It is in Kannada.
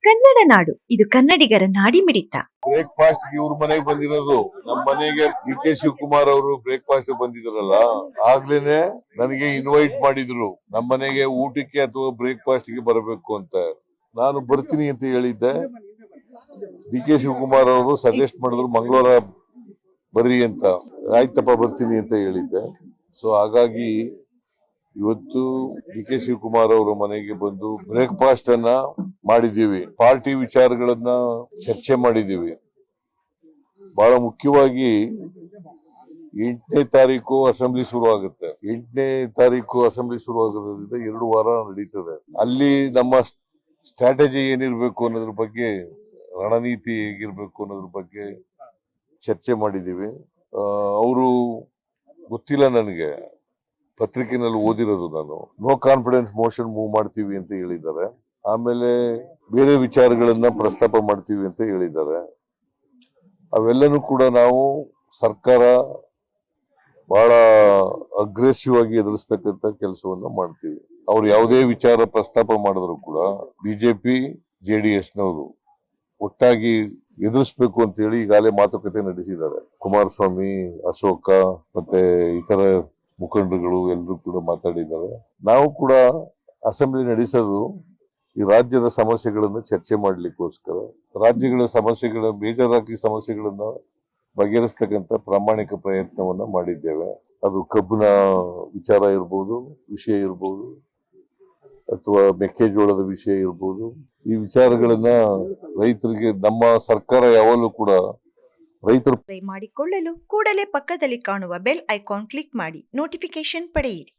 ಕನ್ನಡ ನಾಡು, ಇದು ಕನ್ನಡಿಗರ ನಾಡಿಮಿಡಿತ. ಬ್ರೇಕ್ಫಾಸ್ಟ್ ಇವ್ರ ಮನೆಗೆ ಬಂದಿರೋದು. ನಮ್ಮ ಮನೆಗೆ ಡಿ.ಕೆ. ಶಿವಕುಮಾರ್ ಅವರು ಬ್ರೇಕ್ಫಾಸ್ಟ್ ಬಂದಿದ್ರಲ್ಲ, ಆಗ್ಲೇನೆ ನನಗೆ ಇನ್ವೈಟ್ ಮಾಡಿದ್ರು ನಮ್ಮ ಮನೆಗೆ ಊಟಕ್ಕೆ ಅಥವಾ ಬ್ರೇಕ್ಫಾಸ್ಟ್ ಗೆ ಬರಬೇಕು ಅಂತ. ನಾನು ಬರ್ತೀನಿ ಅಂತ ಹೇಳಿದ್ದೆ. ಡಿ.ಕೆ. ಶಿವಕುಮಾರ್ ಅವರು ಸಜೆಸ್ಟ್ ಮಾಡಿದ್ರು ಮಂಗಳವಾರ ಬರ್ರಿ ಅಂತ. ಆಯ್ತಪ್ಪ ಬರ್ತೀನಿ ಅಂತ ಹೇಳಿದ್ದೆ. ಸೊ ಹಾಗಾಗಿ ಇವತ್ತು ಡಿ.ಕೆ. ಶಿವಕುಮಾರ್ ಅವರ ಮನೆಗೆ ಬಂದು ಬ್ರೇಕ್ಫಾಸ್ಟ್ ಅನ್ನ ಮಾಡಿದೀವಿ. ಪಾರ್ಟಿ ವಿಚಾರಗಳನ್ನ ಚರ್ಚೆ ಮಾಡಿದೀವಿ. ಬಹಳ ಮುಖ್ಯವಾಗಿ 8ನೇ ತಾರೀಕು ಅಸೆಂಬ್ಲಿ ಶುರು ಆಗುತ್ತೆ. 8ನೇ ತಾರೀಕು ಅಸೆಂಬ್ಲಿ ಶುರು ಆಗೋದ್ರಿಂದ 2 ವಾರ ನಡೀತದೆ. ಅಲ್ಲಿ ನಮ್ಮ ಸ್ಟ್ರಾಟಜಿ ಏನಿರ್ಬೇಕು ಅನ್ನೋದ್ರ ಬಗ್ಗೆ, ರಣನೀತಿ ಹೇಗಿರ್ಬೇಕು ಅನ್ನೋದ್ರ ಬಗ್ಗೆ ಚರ್ಚೆ ಮಾಡಿದೀವಿ. ಅವರು ಗೊತ್ತಿಲ್ಲ ನನಗೆ, ಪತ್ರಿಕೆನಲ್ಲಿ ಓದಿರೋದು ನಾನು. ನೋ ಕಾನ್ಫಿಡೆನ್ಸ್ ಮೋಷನ್ ಮೂವ್ ಮಾಡ್ತೀವಿ ಅಂತ ಹೇಳಿದ್ದಾರೆ. ಆಮೇಲೆ ಬೇರೆ ವಿಚಾರಗಳನ್ನ ಪ್ರಸ್ತಾಪ ಮಾಡ್ತೀವಿ ಅಂತ ಹೇಳಿದ್ದಾರೆ. ಅವೆಲ್ಲನೂ ಕೂಡ ನಾವು ಸರ್ಕಾರ ಬಹಳ ಅಗ್ರೆಸಿವ್ ಆಗಿ ಎದುರಿಸ್ತಕ್ಕಂಥ ಕೆಲಸವನ್ನ ಮಾಡ್ತೀವಿ. ಅವ್ರು ಯಾವುದೇ ವಿಚಾರ ಪ್ರಸ್ತಾಪ ಮಾಡಿದ್ರು ಕೂಡ ಬಿಜೆಪಿ ಜೆಡಿಎಸ್ ನವರು ಒಟ್ಟಾಗಿ ಎದುರಿಸಬೇಕು ಅಂತ ಹೇಳಿ ಈಗಾಗಲೇ ಮಾತುಕತೆ ನಡೆಸಿದ್ದಾರೆ. ಕುಮಾರಸ್ವಾಮಿ, ಅಶೋಕ ಮತ್ತೆ ಇತರ ಮುಖಂಡರುಗಳು ಎಲ್ಲರೂ ಕೂಡ ಮಾತಾಡಿದ್ದಾರೆ. ನಾವು ಕೂಡ ಅಸೆಂಬ್ಲಿ ನಡೆಸೋದು ಈ ರಾಜ್ಯದ ಸಮಸ್ಯೆಗಳನ್ನು ಚರ್ಚೆ ಮಾಡ್ಲಿಕ್ಕೋಸ್ಕರ, ರಾಜ್ಯಗಳ ಸಮಸ್ಯೆಗಳ ಬೇಜಾರಾಗಿ ಸಮಸ್ಯೆಗಳನ್ನ ಬಗೆಹರಿಸ್ತಕ್ಕಂಥ ಪ್ರಾಮಾಣಿಕ ಪ್ರಯತ್ನವನ್ನ ಮಾಡಿದ್ದೇವೆ. ಅದು ಕಬ್ಬಿನ ವಿಚಾರ ಇರ್ಬೋದು, ವಿಷಯ ಇರ್ಬೋದು, ಅಥವಾ ಮೆಕ್ಕೆಜೋಳದ ವಿಷಯ ಇರ್ಬೋದು. ಈ ವಿಚಾರಗಳನ್ನ ರೈತರಿಗೆ ನಮ್ಮ ಸರ್ಕಾರ ಯಾವಾಗಲೂ ಕೂಡ ರೈತರು ಮಾಡಿಕೊಳ್ಳಲು ಕೂಡಲೇ ಪಕ್ಕದಲ್ಲಿ ಕಾಣುವ ಬೆಲ್ ಐಕಾನ್ ಕ್ಲಿಕ್ ಮಾಡಿ ನೋಟಿಫಿಕೇಶನ್ ಪಡೆಯಿರಿ.